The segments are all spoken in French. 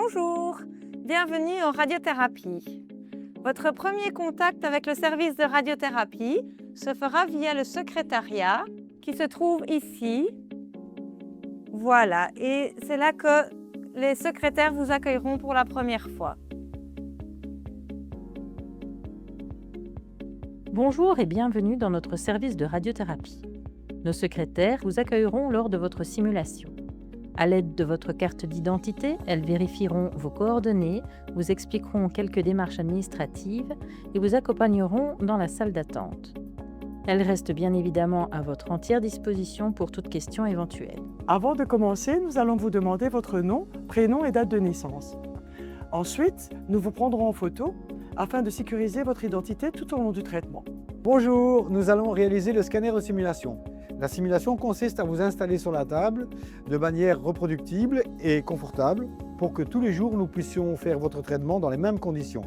Bonjour, bienvenue en radiothérapie. Votre premier contact avec le service de radiothérapie se fera via le secrétariat qui se trouve ici. Voilà, et c'est là que les secrétaires vous accueilleront pour la première fois. Bonjour et bienvenue dans notre service de radiothérapie. Nos secrétaires vous accueilleront lors de votre simulation. À l'aide de votre carte d'identité, elles vérifieront vos coordonnées, vous expliqueront quelques démarches administratives et vous accompagneront dans la salle d'attente. Elles restent bien évidemment à votre entière disposition pour toute question éventuelle. Avant de commencer, nous allons vous demander votre nom, prénom et date de naissance. Ensuite, nous vous prendrons en photo afin de sécuriser votre identité tout au long du traitement. Bonjour, nous allons réaliser le scanner de simulation. La simulation consiste à vous installer sur la table de manière reproductible et confortable pour que tous les jours nous puissions faire votre traitement dans les mêmes conditions.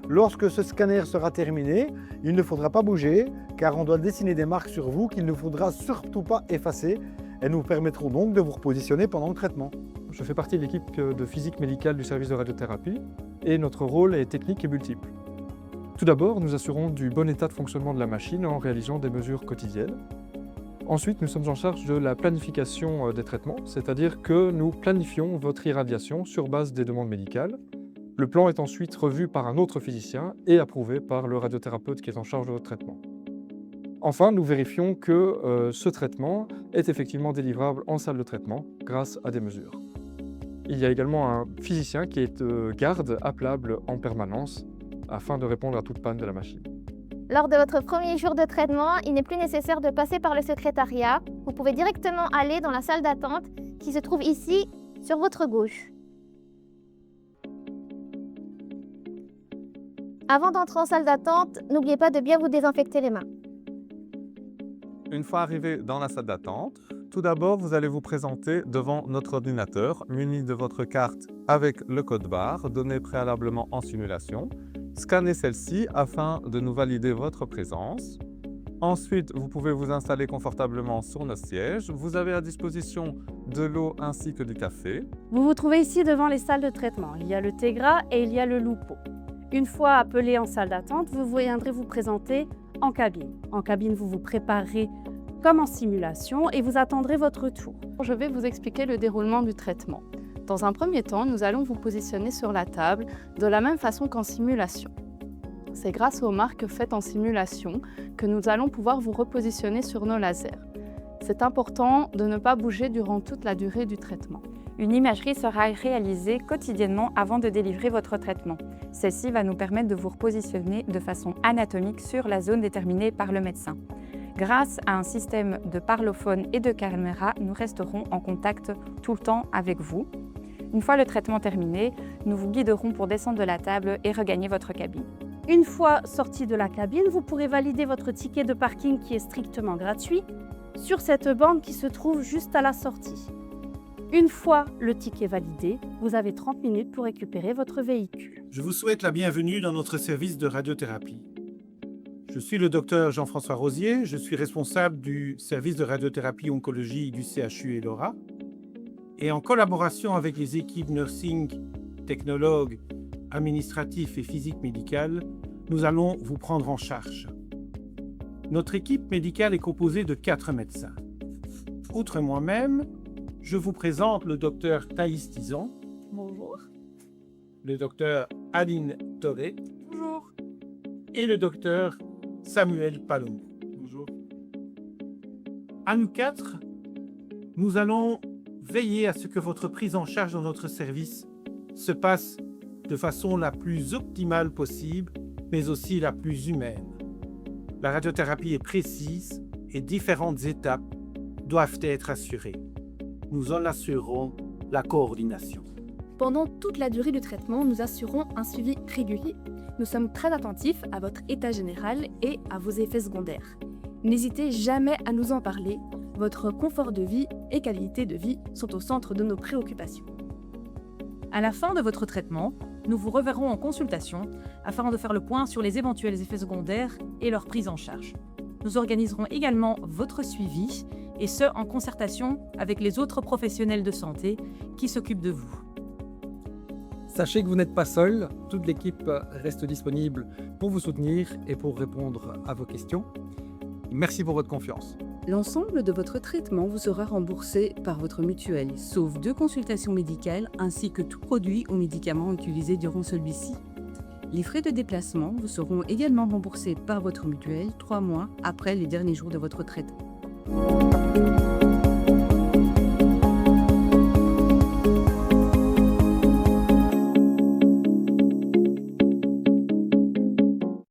Lorsque ce scanner sera terminé, il ne faudra pas bouger car on doit dessiner des marques sur vous qu'il ne faudra surtout pas effacer et nous permettront donc de vous repositionner pendant le traitement. Je fais partie de l'équipe de physique médicale du service de radiothérapie et notre rôle est technique et multiple. Tout d'abord, nous assurons du bon état de fonctionnement de la machine en réalisant des mesures quotidiennes. Ensuite, nous sommes en charge de la planification des traitements, c'est-à-dire que nous planifions votre irradiation sur base des demandes médicales. Le plan est ensuite revu par un autre physicien et approuvé par le radiothérapeute qui est en charge de votre traitement. Enfin, nous vérifions que ce traitement est effectivement délivrable en salle de traitement grâce à des mesures. Il y a également un physicien qui est garde appelable en permanence afin de répondre à toute panne de la machine. Lors de votre premier jour de traitement, il n'est plus nécessaire de passer par le secrétariat. Vous pouvez directement aller dans la salle d'attente qui se trouve ici, sur votre gauche. Avant d'entrer en salle d'attente, n'oubliez pas de bien vous désinfecter les mains. Une fois arrivé dans la salle d'attente, tout d'abord, vous allez vous présenter devant notre ordinateur muni de votre carte avec le code barre donné préalablement en simulation. Scannez celle-ci afin de nous valider votre présence. Ensuite, vous pouvez vous installer confortablement sur nos sièges. Vous avez à disposition de l'eau ainsi que du café. Vous vous trouvez ici devant les salles de traitement. Il y a le Tegra et il y a le Lupo. Une fois appelé en salle d'attente, vous viendrez vous présenter en cabine. En cabine, vous vous préparerez comme en simulation et vous attendrez votre tour. Je vais vous expliquer le déroulement du traitement. Dans un premier temps, nous allons vous positionner sur la table de la même façon qu'en simulation. C'est grâce aux marques faites en simulation que nous allons pouvoir vous repositionner sur nos lasers. C'est important de ne pas bouger durant toute la durée du traitement. Une imagerie sera réalisée quotidiennement avant de délivrer votre traitement. Celle-ci va nous permettre de vous repositionner de façon anatomique sur la zone déterminée par le médecin. Grâce à un système de parlophone et de caméra, nous resterons en contact tout le temps avec vous. Une fois le traitement terminé, nous vous guiderons pour descendre de la table et regagner votre cabine. Une fois sorti de la cabine, vous pourrez valider votre ticket de parking qui est strictement gratuit sur cette bande qui se trouve juste à la sortie. Une fois le ticket validé, vous avez 30 minutes pour récupérer votre véhicule. Je vous souhaite la bienvenue dans notre service de radiothérapie. Je suis le docteur Jean-François Rosier, je suis responsable du service de radiothérapie oncologie du CHU et l'ORA. Et en collaboration avec les équipes nursing, technologues, administratifs et physique médicale, nous allons vous prendre en charge. Notre équipe médicale est composée de 4 médecins. Outre moi-même, je vous présente le docteur Thaïs Tizon. Bonjour. Le docteur Aline Toré. Bonjour. Et le docteur Samuel Palomo. Bonjour. À nous 4, nous allons veiller à ce que votre prise en charge dans notre service se passe de façon la plus optimale possible, mais aussi la plus humaine. La radiothérapie est précise et différentes étapes doivent être assurées. Nous en assurerons la coordination. Pendant toute la durée du traitement, nous assurons un suivi régulier. Nous sommes très attentifs à votre état général et à vos effets secondaires. N'hésitez jamais à nous en parler. Votre confort de vie et qualité de vie sont au centre de nos préoccupations. À la fin de votre traitement, nous vous reverrons en consultation afin de faire le point sur les éventuels effets secondaires et leur prise en charge. Nous organiserons également votre suivi, et ce en concertation avec les autres professionnels de santé qui s'occupent de vous. Sachez que vous n'êtes pas seul, toute l'équipe reste disponible pour vous soutenir et pour répondre à vos questions. Merci pour votre confiance. L'ensemble de votre traitement vous sera remboursé par votre mutuelle, sauf 2 consultations médicales ainsi que tout produit ou médicament utilisé durant celui-ci. Les frais de déplacement vous seront également remboursés par votre mutuelle 3 mois après les derniers jours de votre traitement.